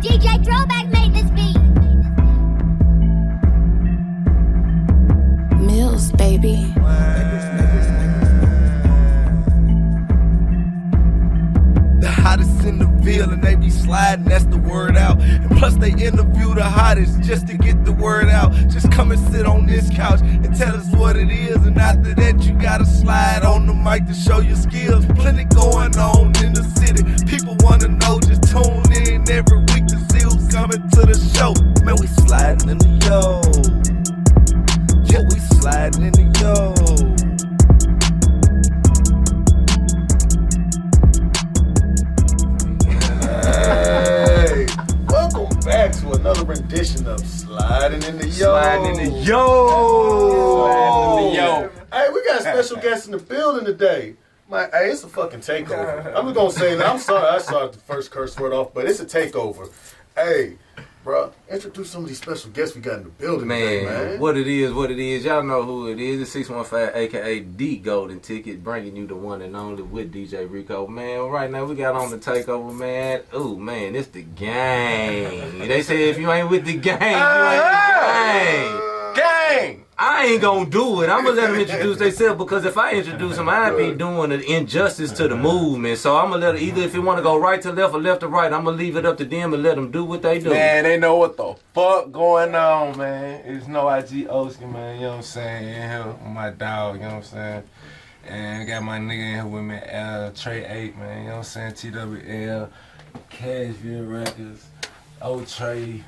DJ Throwback made this beat. Mills, baby. The hottest in the ville and they be sliding, that's the word out. And plus they interview the hottest just to get the word out. Just come and sit on this couch and tell us what it is. And after that you gotta slide on the mic to show your skills. Plenty going on in the city, people wanna know, just tune in every week to see who's coming to the show. Man, we sliding in the yo. Yeah, we sliding in the yo. Hey, welcome back to another rendition of Slidin' in the Yo. Sliding in the yo. Sliding in the Yo. Hey, we got a special guest in the building today. Hey, it's a fucking takeover. I'm just gonna say that. I'm sorry I started the first curse word off, but it's a takeover. Hey, bro, introduce some of these special guests we got in the building today, man. What it is. Y'all know who it is. It's 615, a.k.a. The Golden Ticket, bringing you the one and only with DJ Rico. Man, right now we got on the takeover, man. Ooh, man, it's the gang. They say if you ain't with the gang, you ain't the gang. Gang! I ain't gonna do it. I'm gonna let them introduce themselves, because if I introduce them, I'd be doing an injustice to the movement. So I'm gonna let them, either if you want to go right to left or left to right, I'm gonna leave it up to them and let them do what they do. Man, they know what the fuck going on, man. It's NoIg Oskie, man, you know what I'm saying? In here with my dog, you know what I'm saying? And got my nigga in here with me, Trey 8, man, you know what I'm saying? TWL, Cashville Records, Old Trey.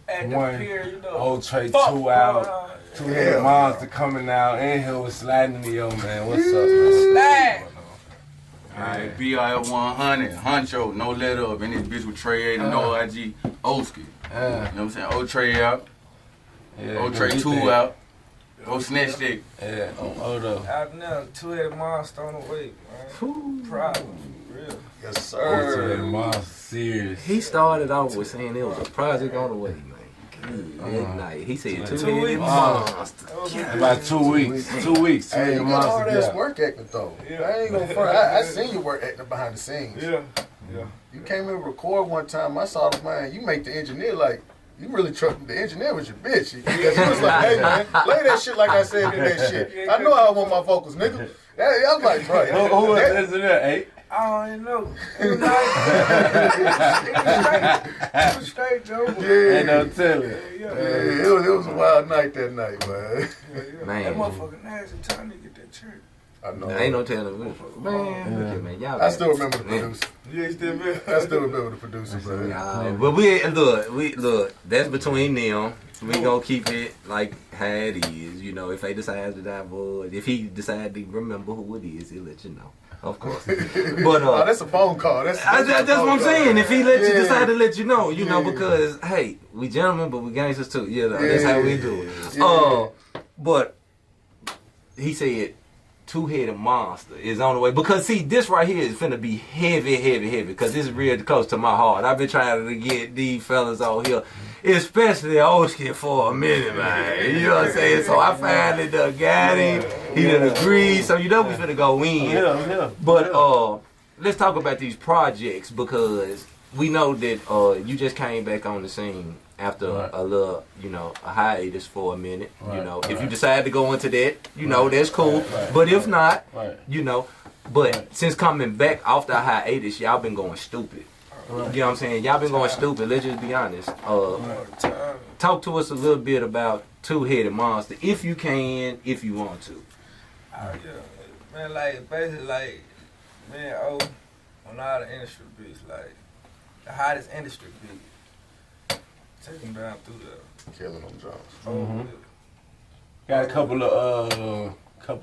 At the pier, you know. Old Trey 2 out. 2 Hit Monster coming out. In here with Slidin' in the Yo, man. What's up, man? Slide. Alright, BR100, Huncho, no let up, and this bitch with Trey 8 and NoIg Oskie. You know what I'm saying? Old Trey out. Yeah, Old Trey 2 out. Go snatch stick. Yeah, hold up. Out now, 2-headed monster on the way, man. Problem, real. Yes, Old Trey sir. Monster, serious. He started off with saying it was a project on the way, man. That night. He said 2-headed monster. About 2 weeks. 2 weeks. Hey, you 2-headed got hard monster. ass work acting though. Yeah. I ain't gonna front. I seen you work acting behind the scenes. Yeah. You came in and record one time. I saw the man. You make the engineer like you really trust the engineer was your bitch. Because he was like, hey man, play that shit like I said in that shit. I know I want my vocals, nigga. I was like, bro. Who was there, 8? I don't even know. It was straight, Joe. Yeah. Ain't no telling. Yeah, it was a wild night that night, man. Man. That motherfucker nasty trying to get that church. I know. Ain't no telling. Man, look at man. Y'all I still remember the producer. Yeah, you still been. I still remember the producer, man. But we look. That's between them. We gonna keep it like how it is. You know, if they decide to divulge, if he decide to remember who it is, he'll let you know. Of course. But Oh, that's a phone call. That's that's what I'm saying. If he let you decide to let you know, you know, because hey, we gentlemen, but we gangsters too. You know, that's how we do it. Yeah. But he said 2-headed monster is on the way, because see, this right here is finna be heavy, because this is real close to my heart. I've been trying to get these fellas out here, especially Oskie, for a minute, man. You know what I'm saying? So I finally done got him. He done agreed. So you know we finna go in. Yeah. But let's talk about these projects, because we know that you just came back on the scene after a little, you know, a hiatus for a minute. You know, if you decide to go into that, you know, that's cool. But if not, you know, but since coming back off the hiatus, y'all been going stupid. You know what I'm saying? Y'all been going stupid. Let's just be honest. Talk to us a little bit about 2-headed monster, if you can, if you want to. Yeah, man, like, basically, like, man, on all the industry beats, like, the hottest industry beat. Take them down through there. Killing them Jones. Mm-hmm. Got a couple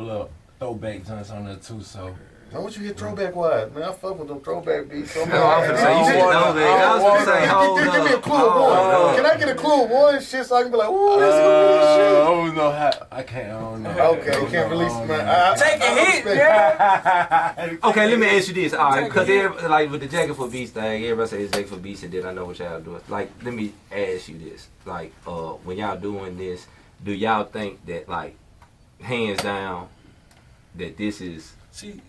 of throwback joints on there too, so. Now what you hit throwback wise, man? I fuck with them throwback beats. So No, I was gonna say, you should know that. I was gonna say, hold give me a up. clue of one. Can I get a clue of one shit so I can be like, ooh, that's gonna be the shit? I don't know how. I don't know. Okay, you can't release it, man. Take a hit, yeah. Okay, let me ask you this. All right, because like with the Jacket for Beats thing, everybody says Jacket for Beats, and then I know what y'all doing. Like, let me ask you this. Like, when y'all doing this, do y'all think that, like, hands down, that this is See,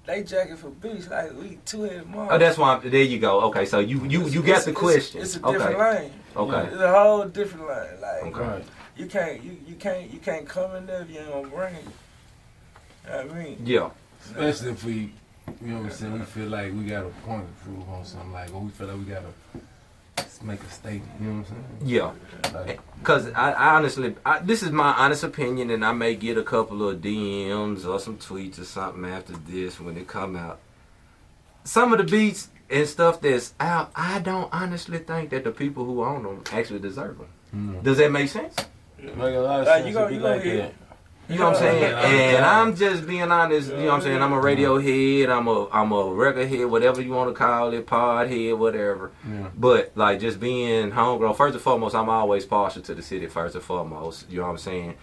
they jacking for beats like we two-headed monsters. Oh, that's why. There you go. Okay, so you got the question. It's a different lane. Okay. It's a whole different lane. Like Okay. you can't come in there if you ain't gonna bring it. You know what I mean? Yeah. Especially if we, you know what I'm saying, we feel like we got a point to prove on something, like, or we feel like we gotta make a statement, you know what I'm saying? Yeah. Like, Because I honestly, this is my honest opinion, and I may get a couple of DMs or some tweets or something after this when it come out. Some of the beats and stuff that's out, I don't honestly think that the people who own them actually deserve them. Does that make sense? make a lot of Like, sense you to gonna be get- like that. You know what I'm saying? Yeah. And I'm just being honest, you know what I'm saying? I'm a radio head, I'm a record head, whatever you want to call it, pod head, whatever. Yeah. But like just being homegrown, first and foremost, I'm always partial to the city first and foremost. You know what I'm saying?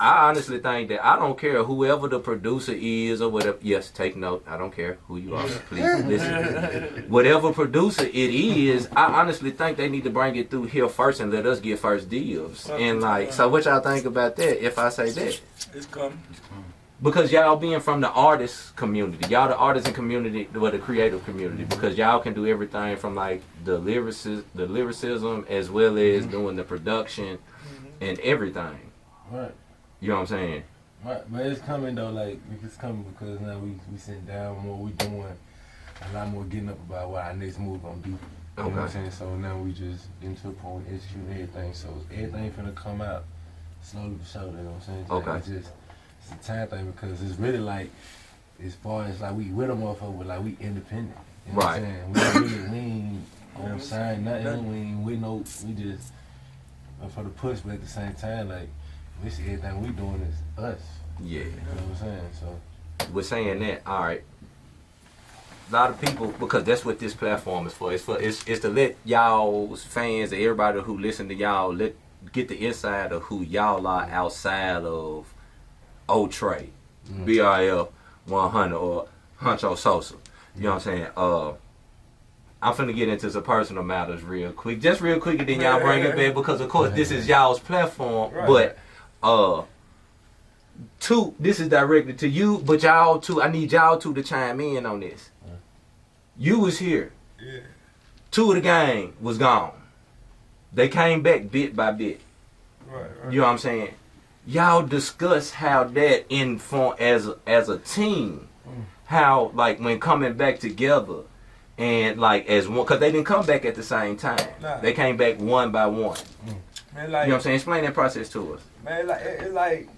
I honestly think that I don't care whoever the producer is or whatever. Yes, take note. I don't care who you are. Please listen. Whatever producer it is, I honestly think they need to bring it through here first and let us get first deals. And like, so what y'all think about that if I say that? It's coming. Because y'all being from the artist community, y'all the artisan community, or the creative community, because y'all can do everything from like the lyricism as well as doing the production and everything. Right. You know what I'm saying? Right, but it's coming though, like it's coming because now we sitting down more, we doing a lot more getting up about what our next move gonna be. You know what I'm saying? So now we just getting to a point executing everything. So everything finna come out slowly but surely, you know what I'm saying? Okay. Like, it's a time thing because it's really like as far as like we with a motherfucker, but like we independent. You know what I'm saying? We ain't on sign nothing, we ain't with no, we just for the push, but at the same time like this everything we doing is us. Yeah. You know what I'm saying? So We're saying that, all right. A lot of people, because that's what this platform is for. It's to let y'all's fans and everybody who listen to y'all get the inside of who y'all are outside of old Trey, BRL 100 or Huncho Sosa. You know what I'm saying? I'm finna get into some personal matters real quick, just real quick, and then y'all bring it back because of course this is y'all's platform, but. This is directed to you, but y'all two, I need y'all two to chime in on this. You was here. Yeah. Two of the gang was gone. They came back bit by bit. Right. You know what I'm saying? Y'all discuss how that informed as a team, how like when coming back together and like as one, because they didn't come back at the same time. Nah. They came back one by one. Man, like, You know what I'm saying? Explain that process to us. Man, like it's like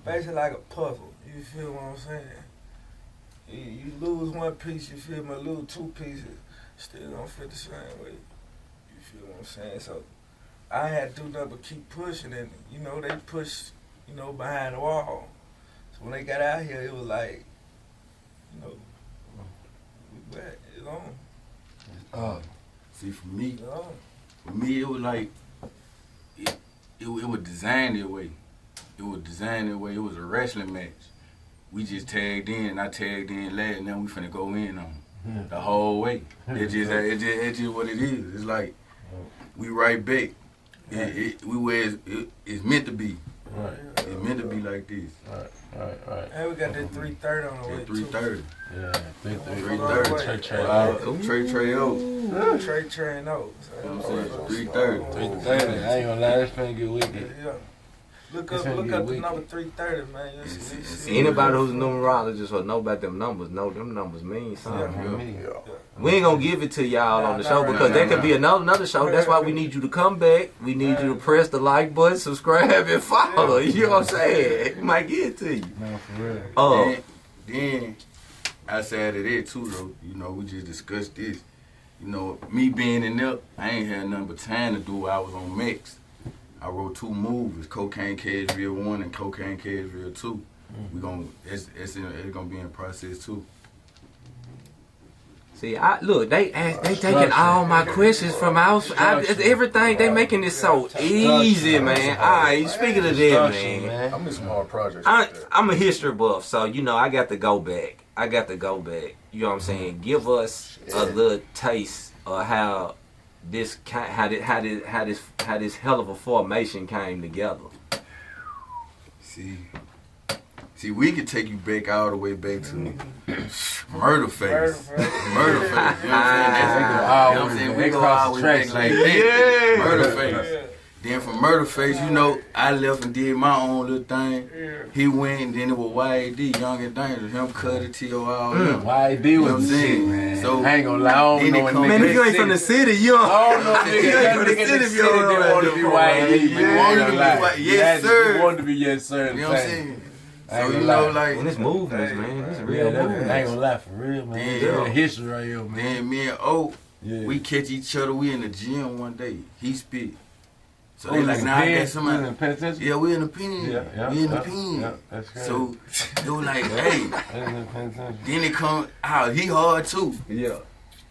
basically like a puzzle. You feel what I'm saying? You lose one piece, you feel me? Lose two pieces, still don't fit the same way. You feel what I'm saying? So I had to do nothing but keep pushing, and you know they pushed, you know, behind the wall. So when they got out here, it was like, you know, we back. It's on. See, for me, It's on. it was like it was designed that way. It was designed that way. It was a wrestling match. We just tagged in, and I tagged in last, and then we finna go in on it the whole way. It's just what it is. It's like we right back. It's meant to be. right. It's meant to be like this. Right. And we got that 330 on the way At too. 3:30. Yeah, 3:30. Trey O. Trey and O. You know what I'm saying? 3:30. 330. I ain't gonna lie, this finna get wicked. Yeah. Look It's up gonna the get wicked. number 330, man. You'll see. Anybody who's a numerologist or know about them numbers mean something. Yeah. We ain't gonna give it to y'all on the show Nah, because nah, there nah. could be another show. That's why we need you to come back. We need you to press the like button, subscribe, and follow. You know what I'm saying? We might get it to you. No, for real. Then outside of that too, though, you know, we just discussed this. You know, me being in there, I ain't had nothing but time to do what I was on mix. I wrote 2 movies, Cocaine Cashville 1 and Cocaine Cashville 2. It's gonna be in process too. See, they taking all my questions from everything. They making it so easy, man. All right, speaking of that, man. I'm in some hard projects. Right there. I'm a history buff, so you know I got to go back. You know what I'm saying? Give us a little taste of how this hell of a formation came together. See, See, we could take you back all the way back to murder face. Murder Face. You know what I'm saying? We go always back like that. Yeah. Murder face. Then from Murder Face, you know, I left and did my own little thing. He went, and then it was YAD, Young and Dangerous, him, Cuddy, T.O. all them. YAD You know what I'm was the shit, saying? man. So, I ain't gonna lie, I don't then know it when come niggas Man, if you in ain't from the city, you I don't know You niggas ain't that from the nigga in the city, city you don't that know want to that be from YAD, YAD. man. I ain't gonna lie. Yes, sir. You want to be yes, sir. You know what I'm saying? I ain't So, gonna you know, lie. like, And it's movements, man. It's Yeah, real that, I movements. ain't gonna lie, for real, man. Yeah. It's a history right here, man. then me and O, Yeah. we catch each other, we in the gym one day. He spit. So Oh, they you like, in nah, I pen? got You somebody. in penitentiary? Yeah, we in the pen. Yeah, We in the yeah, pen. yeah, that's great. So they were like, hey. That's in penitentiary. Then it come out, he hard too. Yeah.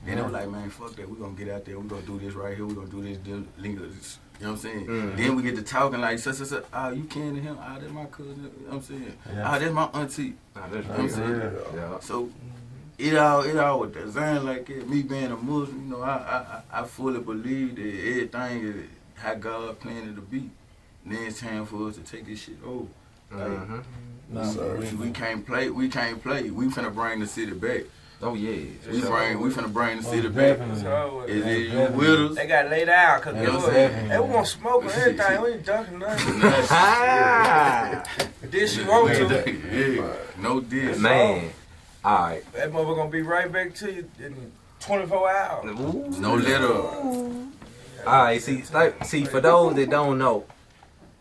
Then they were like, man, fuck that. We gonna get out there. We gonna do this right here. We gonna do this. Link this. You know what I'm saying? Then we get to talking like, oh, you can to him. Oh, that's my cousin. You know what I'm saying? Yeah. Oh, that's my auntie. Nah, that's You know what I'm saying? Yeah. Yeah. So it all was designed like that. Me being a Muslim, you know, I fully believe that everything is how God planned it to be. And then it's time for us to take this shit over. Mhm. We can't play. We finna bring the city back. Oh, yeah. We finna bring the city back. Definitely. Is it you with us? They got laid out because Yeah, they want smoke and everything. We ain't dunking nothing. Ah, This you want to. Yeah, no diss. man. All right. That mother gonna be right back to you in 24 hours. Ooh. No letter. All right. See, for those that don't know,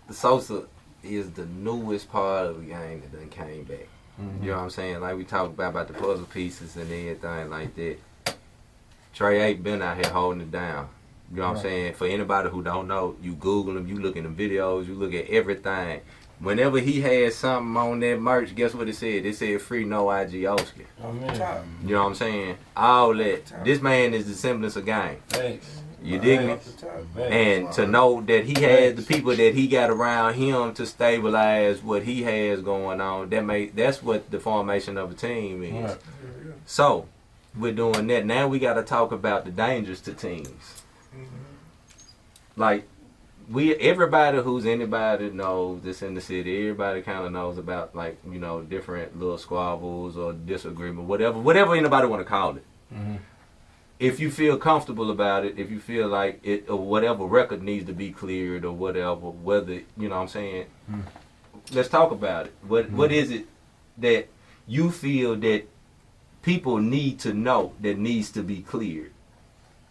the Sosa is the newest part of the game that done came back. You know what I'm saying? Like we talked about the puzzle pieces and everything like that. Trey 8 been out here holding it down. You know what I'm saying? For anybody who don't know, you Google him, you look at the videos, you look at everything. Whenever he had something on that merch, guess what it said? It said free NoIg Oskie. You know what I'm saying? All that. This man is the semblance of game. Thanks. You dig me? And to know that he has the people that he got around him to stabilize what he has going on, that's what the formation of a team is. Right. So, we're doing that. Now we got to talk about the dangers to teams. Like, everybody who's anybody knows that's in the city, everybody kind of knows about, like, you know, different little squabbles or disagreement, whatever anybody want to call it. If you feel comfortable about it, if you feel like it, or whatever record needs to be cleared or whatever, whether, you know what I'm saying, let's talk about it. What is it that you feel that people need to know that needs to be cleared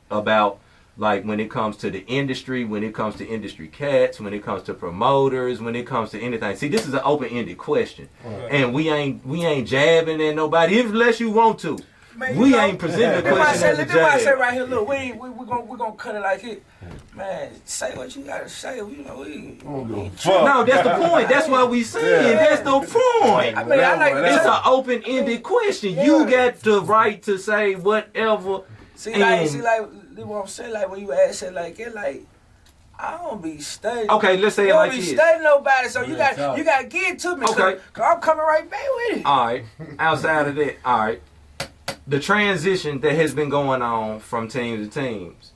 about, like when it comes to the industry, when it comes to industry cats, when it comes to promoters, when it comes to anything? See, this is an open-ended question, and we ain't jabbing at nobody unless you want to. Man, We ain't presenting the question as a That's why I say jab. right here, look, we're gonna cut it like it. Man, say what you gotta say. You know, No, that's the point. That's why we saying. That's the point. I mean, I like It's to an open-ended question. You got the right to say whatever. see, and- like what I'm saying, like when you ask it like it, like I don't be studying. Okay, let's say You it don't like be this. studying nobody, so you talk. got to get it to me. Okay. Cause I'm coming right back with it. All right. Outside of that, all right. The transition that has been going on from teams to teams,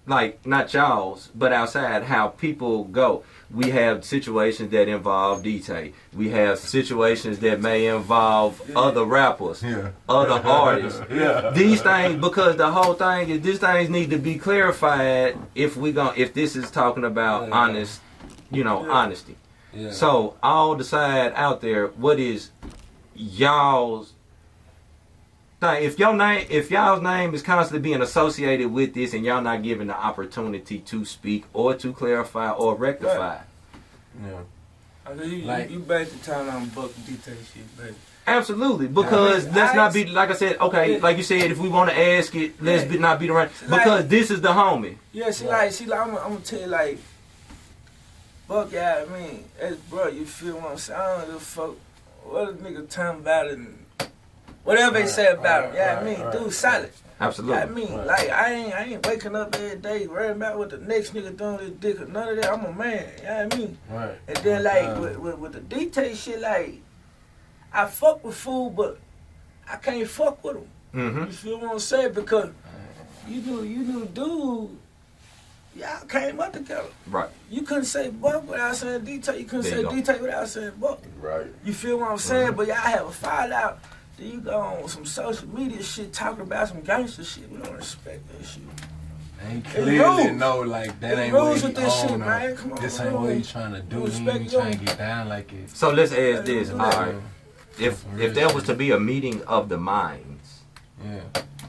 like not y'all's, but outside how people go. We have situations that involve DJ. We have situations that may involve other rappers, other artists. These things, because the whole thing is, these things need to be clarified if this is talking about honest, honesty. So all decide out there what is y'all's thing. If y'all's name is constantly being associated with this and y'all not given the opportunity to speak or to clarify or rectify. You back to time on buck detail shit, baby. Absolutely, because let's not be, like I said, okay, like you said, if we want to ask it, let's not beat around, because this is the homie. Yeah, I'm gonna tell you, like, Buck, yeah, I mean, as bro, you feel what I'm saying? I don't give a fuck what a nigga talking about it and whatever they say about him. Yeah, I mean, dude, solid. Absolutely. I mean, like, I ain't waking up every day worrying about what the next nigga doing with his dick or none of that. I'm a man, you know what I mean? Right. And then, like, with the detail shit, like, I fuck with fool, but I can't fuck with him. Mm-hmm. You feel what I'm saying? Because you knew dude y'all came up together. Right. You couldn't say Buck without saying D-Tay. You couldn't There say you go. D-Tay without saying Buck. Right. You feel what I'm saying? But y'all have a fallout. Then you go on some social media shit talking about some gangster shit. We don't respect that shit. And he It clearly rules. know like that It ain't what rules he with this shit, on. man. Come on, This ain't man. what he trying to do. He Respect ain't trying to you. get down like it. So let's ask this. All right. Yeah. If there was to be a meeting of the minds, Yeah.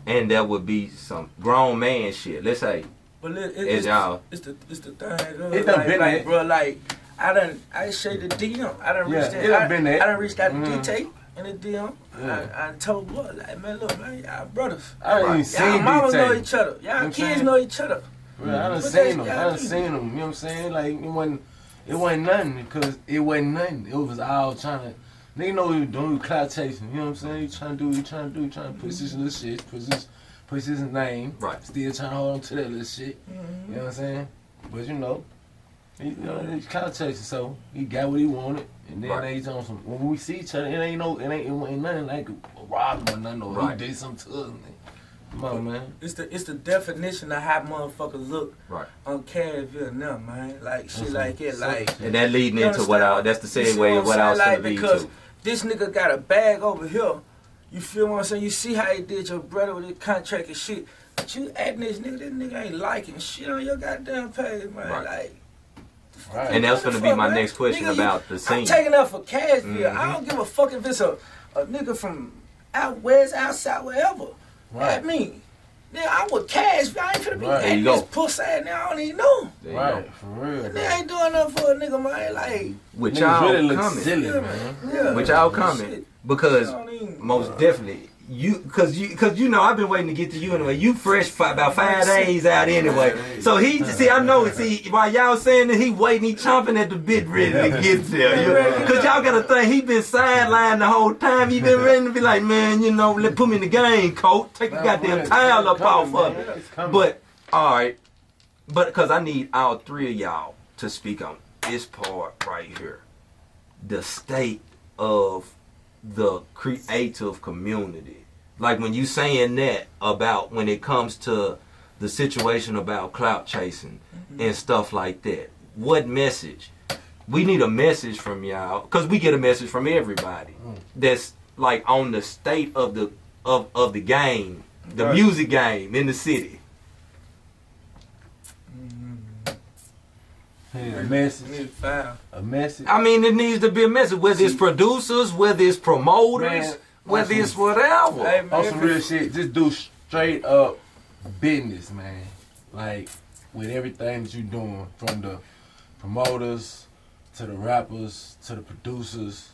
and there would be some grown man shit. Let's say But it's y'all. It's the thing. It done been like, that. bro, like I shade the DM. I done Yeah, reached that. it done been that. I done reached out to Mhm. D-Tay in the DM. Yeah. I told boy, like, man, look, man, y'all brothers. I ain't even Y'all seen mamas know D-Tay. each other. Y'all what I'm kids saying? know each other. Bro, I done But seen that's- him. I yeah, done I seen him. You know what I'm saying? Like it wasn't nothing because it wasn't nothing. It was all trying to. Nigga know what he was doing. He was clout chasing. You know what I'm saying? He trying to push his little shit, push his name. Right. Still trying to hold on to that little shit. Mm-hmm. You know what I'm saying? But he's clout chasing, so he got what he wanted. And then Right. he's on some. When we see each other, it ain't nothing like a robbing or nothing. Or Right. he did something to us. Come on, man. It's the definition of how motherfuckers look Right. on Carrieville now, man. Like shit That's like it, like. And that leading You into what I, understand? that's the You see segue of what I was I'm saying? going to lead because to. this nigga got a bag over here. You feel what I'm saying? You see how he did your brother with his contract and shit. But you adding this nigga ain't liking shit on your goddamn page, man. Right. Like, Right. And that's what going the to be fuck, my man? next question Nigga, about the I'm scene. taking up for Cashville. I Mhm. don't give a fuck if it's a nigga from out west, outside, wherever. Right. At me. Then I with Cashville. I ain't finna be Right. There you adding this go. pussy ass now. I don't even know. There you Right, go. for real. They ain't doing nothing for a nigga, man. Like, With Niggas y'all really look coming. silly, yeah, man. yeah. With y'all Shit. coming. Because I don't even- most definitely cause you know I've been waiting to get to you anyway. You fresh for about 5 days out anyway. So I know while y'all saying that he waiting, he chomping at the bit ready to get there. Cause y'all gotta think he been sidelined the whole time. He been ready to be like, man, let put me in the game, coach. Take the goddamn towel up off of it. But alright. But cause I need all three of y'all to speak on this part right here. The state of the creative community. Like when you saying that about when it comes to the situation about clout chasing and stuff like that. What message? We need a message from y'all because we get a message from everybody that's like on the state of the game, the Right. music game in the city. Yeah, a message. Need file. A message. I mean, it needs to be a message, whether it's producers, whether it's promoters, Man, whether it's Hey, whatever. man, On some real shit, just do straight up business, man. Like with everything that you doing, from the promoters to the rappers to the producers,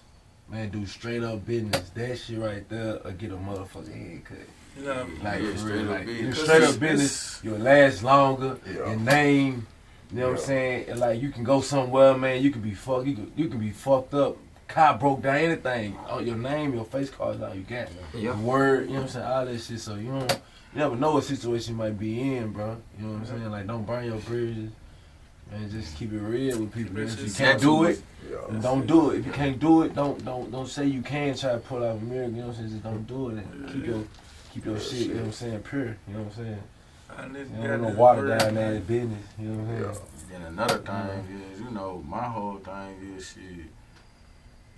man, do straight up business. That shit right there will get a motherfucking head cut. You know, Like Yeah, for straight real, up like business. do straight It's- up business, you'll last longer. Yeah. Your name, you know what I'm Yeah. saying? And like you can go somewhere, man. You can be you can be fucked up. Car broke down, anything. Oh, your name, your face card is all you got. Yeah. The word, you know what I'm saying? All that shit. So you never know what situation you might be in, bro. You know what I'm saying? Like don't burn your bridges. And just keep it real with people. Man. If you can't do it, then don't do it. If you can't do it, don't say you can try to pull out a miracle. You know what I'm saying? Just don't do it. And keep your shit. You know what I'm saying? Pure. You know what I'm saying? You don't want no water down there in business. You know what I'm saying? Then another thing is, my whole thing is shit.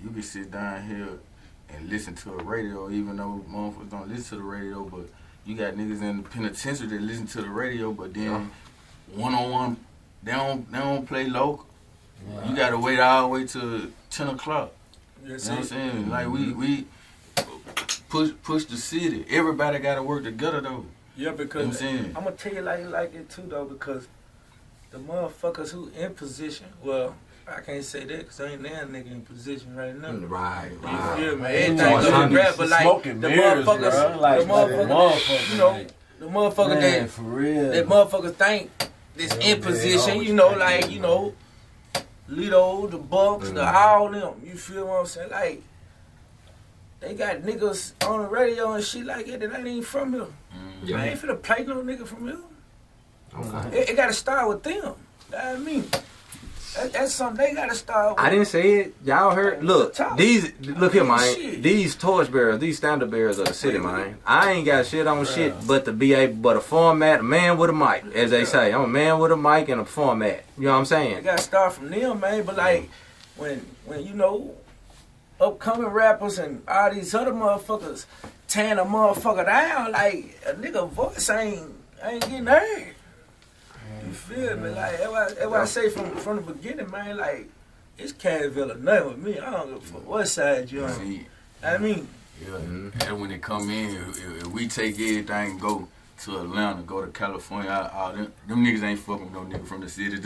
You can sit down here and listen to a radio, even though motherfuckers don't listen to the radio, but you got niggas in the penitentiary that listen to the radio, but then one-on-one, they don't play local. You gotta wait all the way till 10 o'clock. You know what I'm saying? Like we push the city. Everybody gotta work together though. Yeah, because You know what I'm saying? I'm gonna tell you like it too though, because the motherfuckers who in position, well, I can't say that because ain't that nigga in position right now. Right, You right. feel me? Man, Everything you goes talking rap, but like smoking the mirrors, motherfuckers, bro. Like the motherfuckers, you know, like, the motherfuckers man, for real. that motherfuckers think that's Yeah, in man, position, always you know, think like, that, you know, Lido, the Bucks, the all them, you feel what I'm saying? Like, they got niggas on the radio and shit like that that ain't even from here. I ain't finna play no nigga from here. Okay. It gotta start with them. You know what I mean? That's something they gotta start with. I didn't say it. Y'all heard? Look, look here, man. Shit. These torch bearers, these standard bearers of the city, man. I ain't got shit on shit but to be but a format, a man with a mic, as they say. I'm a man with a mic and a format. You know what I'm You saying? gotta start from them, man. But like, when you know, upcoming rappers and all these other motherfuckers tearing a motherfucker down, like a nigga voice ain't getting heard. You feel me? Like that's why I say from the beginning, man. Like it's Cassville or nothing with me. I don't give a fuck what side you on. See, I mean, yeah, and when they come in, if we take everything and go to Atlanta, go to California, all them niggas ain't fucking with no nigga from the city.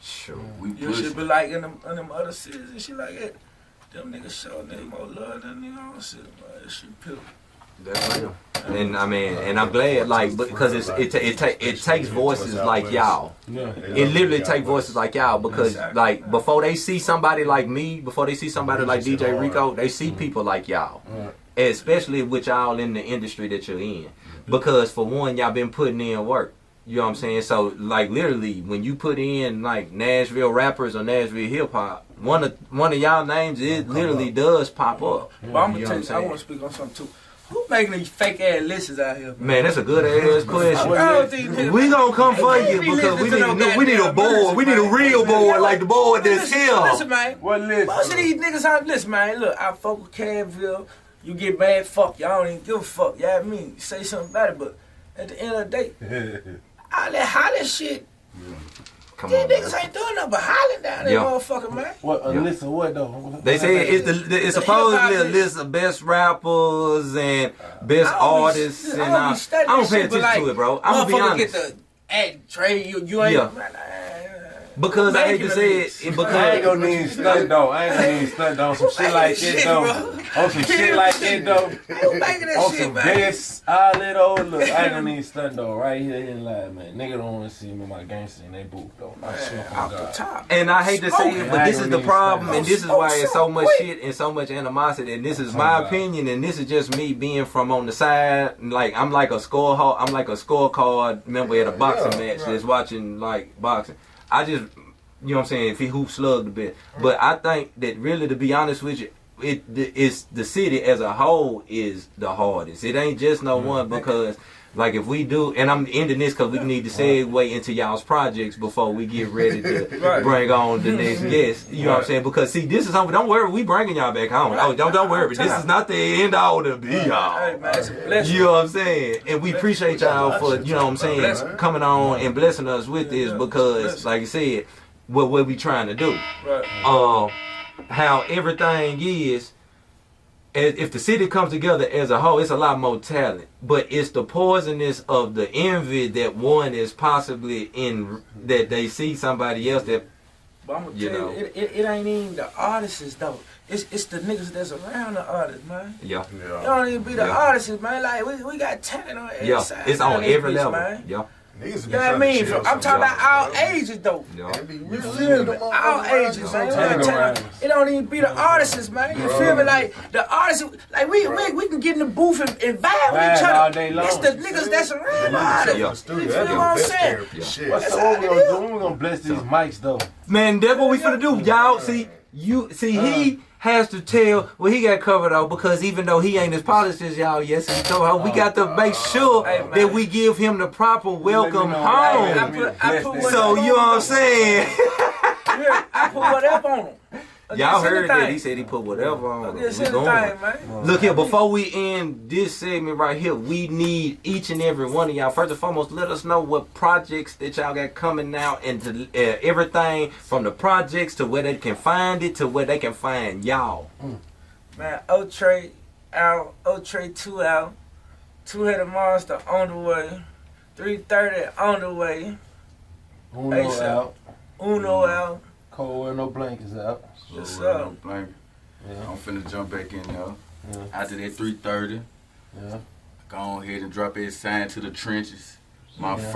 Sure. We you push. should be like in them other cities and shit like that. Them niggas show niggas more love than niggas on city, man. That shit pill. That's real. And I mean, and I'm glad, like, because it takes voices like y'all. Yeah. It literally takes voices like y'all because, like, before they see somebody like me, before they see somebody like DJ Rico, they see people like y'all. Especially with y'all in the industry that you're in. Because, for one, y'all been putting in work. You know what I'm saying? So, like, literally, when you put in, like, Nashville rappers or Nashville hip-hop, one of y'all names, it literally does pop up. But I'm You gonna know tell you, I want to speak on something too. Who making these fake ass lists out here? Man, that's a good ass question. Man? We gonna come for you because we need a board. We need a real board like the board that's here. Listen, man. What list? Most of these niggas out, listen, man. Look, I fuck with Cassville. You get mad, fuck. Y'all don't even give a fuck. Y'all mean you say something about it, but at the end of the day, all that hollering shit. Come These on, niggas man. ain't doing nothing but hollering down there, motherfucker, man. What a list of what though? They say it's supposedly a list of best rappers and best artists and I don't pay attention to it, bro. I'm gonna be honest. Get the ad trade. You ain't. Yeah. Because I hate to say it, because I ain't gonna need stunt though. I ain't gonna need stunt though. Some shit like that though. On some shit like that though. Who making that On shit, some man? best all that old look. I ain't gonna need stunt though. Right here in live, man. Nigga don't wanna see me my gangster in they booth though. I swear to Off the God. top. and I hate to say it, but this is the problem, and this is why it's so much Quick. shit and so much animosity. And this is my opinion, and this is just me being from on the side. Like I'm like a scorecard member at a boxing match that's watching like boxing. I just, you know what I'm saying, if he hoop slugged a bit. But I think that really, to be honest with you, it's the city as a whole is the hardest. It ain't just no one because, like, if we do, and I'm ending this because we need to segue into y'all's projects before we get ready to bring on the next guest. You know what I'm saying? Because, see, this is something, don't worry, we bringing y'all back home. Oh, don't worry, this is not the end all to be y'all. Hey, man, it's a blessing. You know what I'm saying? And we appreciate y'all for, you know what I'm saying, coming on and blessing us with this because, like I said, what we trying to do. Right. How everything is, if the city comes together as a whole, it's a lot more talent. But it's the poisonous of the envy that one is possibly in, that they see somebody else that, But I'm gonna you tell know. you, it ain't even the artists though. It's the niggas that's around the artists, man. yeah, It don't even be the artists, man. Like we got talent on every yeah, side. it's on of this every bitch, level. man. Yeah, Niggas You know what I mean? I'm talking about all ages though. yeah. You feel me? All ages, man. It don't even be the artists, man. You feel me? Like the artists, like we can get in the booth and vibe with each all other. day long. It's the niggas that's around the artists. Yeah. You feel what I'm saying? What's what we gonna do? We gonna bless these mics though. Man, that's what we finna do, y'all. He has to tell what he got covered out because even though he ain't as polished as y'all, yes, he told her we got to make sure that we give him the proper welcome home. I put So you know what I'm saying? I put whatever on them. Y'all heard that he said he put whatever on. Against We anything, going. man. Look here, before we end this segment right here, we need each and every one of y'all, first and foremost, let us know what projects that y'all got coming out and to, everything from the projects to where they can find it to where they can find y'all. Man, O-Trade out, O-Trade 2 out, Two-Headed Monster on the way, 330 on the way, Uno ASAP. out. Uno out. Cold wear no blankets out. Yes, So, sir. blanket. Yeah. I'm finna jump back in there. Yeah. After that 330, Yeah. go on ahead and drop that sign to the trenches. My Yeah.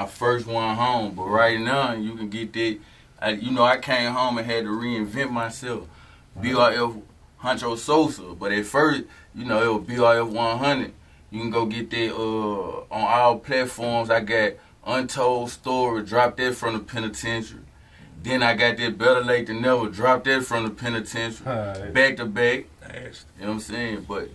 first one home, but right now you can get that. I came home and had to reinvent myself. BRF Huncho Sosa, but at first, it was BRF 100. You can go get that on all platforms. I got Untold Story, dropped that from the penitentiary. Then I got that Better Late Than Never, dropped that from the penitentiary. Back to back. You know what I'm saying? But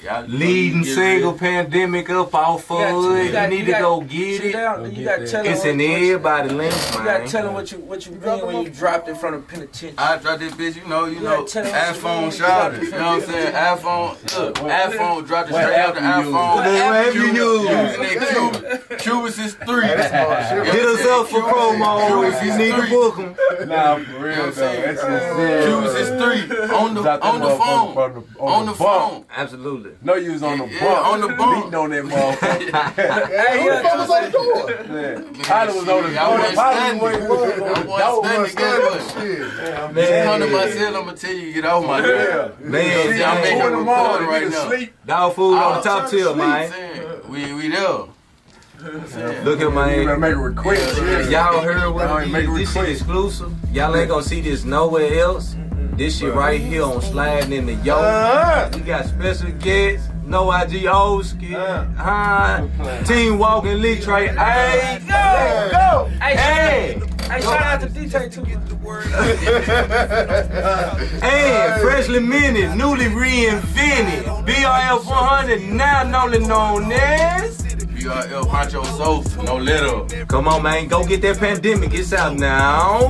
y'all Leading single pandemic up off of it. You need to go get it. You got to tell It's in everybody's links, man. You got to tell them what you mean when you dropped it from the penitentiary. I dropped that bitch, you know, tell 'em iPhone shouted. You know what I'm saying? iPhone dropped it straight after iPhone. What app you use? Using that Cubus is 3. Hit us up for promo if you need to book them. Nah, for real, though. Cubus is 3 on the phone. On the phone. Absolutely. No, you was on the Yeah, bump. on the bump. Beating on that motherfucker. Hey, who the fuck was on the door? Yeah. Tyler was on the I wasn't standing. bump. I wasn't standing. Shit. Come to myself, I'm gonna tell you, get off my door. Man, See, I'm making a recording right now. dog food on the top tier, man. We there. Look here, You better man. make a request. Y'all heard what Y'all it make a is. This shit request. exclusive. Y'all ain't gonna see this nowhere else. This shit right here on Slidin in the Yo. We got special guests. NoIg Oskie. Team Walking Lee Trey. Hey, go! Hey! Hey, shout out to DJ too. And freshly minted, newly reinvented. BRF 100, now known as. BRF Huncho Sosa, no letter. Come on, man, go get that pandemic. It's out now.